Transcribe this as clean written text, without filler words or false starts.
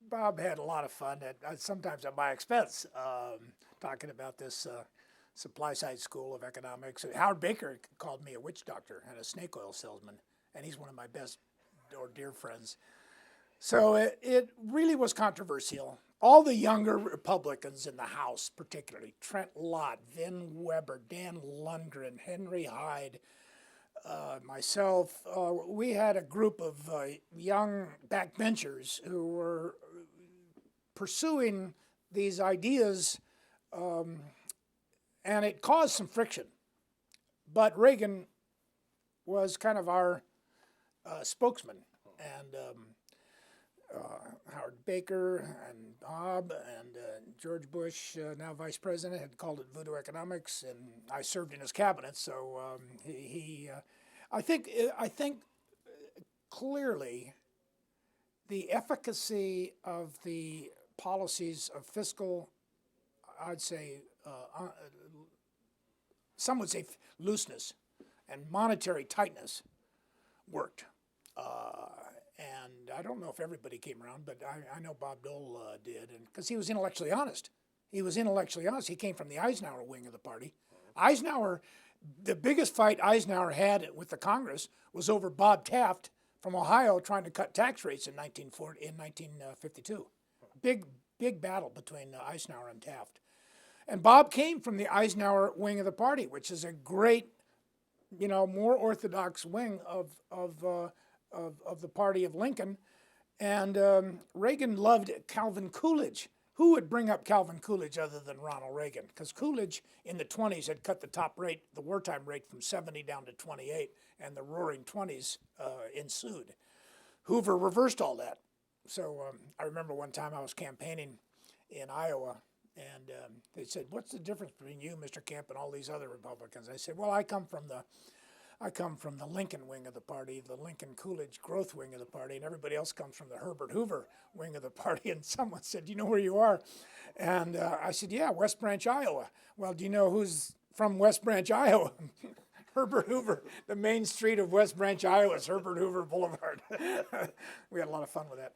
Bob had a lot of fun, sometimes at my expense, talking about this supply side school of economics. Howard Baker called me a witch doctor and a snake oil salesman, and he's one of my best or dear friends. So it really was controversial. All the younger Republicans in the House, particularly Trent Lott, Vin Weber, Dan Lundgren, Henry Hyde, myself, we had a group of young backbenchers who were pursuing these ideas, and it caused some friction. But Reagan was kind of our spokesman, and Howard Baker and Bob and George Bush, now Vice President, had called it voodoo economics, and I served in his cabinet. So I think clearly the efficacy of the policies of fiscal, I'd say, some would say looseness and monetary tightness worked. And I don't know if everybody came around, but I know Bob Dole did, and because he was intellectually honest. He was intellectually honest. He came from the Eisenhower wing of the party. Eisenhower, the biggest fight Eisenhower had with the Congress was over Bob Taft from Ohio trying to cut tax rates in 1952. Big battle between Eisenhower and Taft. And Bob came from the Eisenhower wing of the party, which is a great, more orthodox wing of the party of Lincoln. And Reagan loved Calvin Coolidge. Who would bring up Calvin Coolidge other than Ronald Reagan? Because Coolidge in the 20s had cut the top rate, the wartime rate, from 70 down to 28, and the roaring 20s ensued. Hoover reversed all that. So I remember one time I was campaigning in Iowa, and they said, "What's the difference between you, Mr. Kemp, and all these other Republicans?" I said, "Well, I come from the Lincoln wing of the party, the Lincoln-Coolidge growth wing of the party, and everybody else comes from the Herbert Hoover wing of the party." And someone said, "Do you know where you are?" And I said, "Yeah, West Branch, Iowa." "Well, do you know who's from West Branch, Iowa?" Herbert Hoover. The main street of West Branch, Iowa is Herbert Hoover Boulevard. We had a lot of fun with that.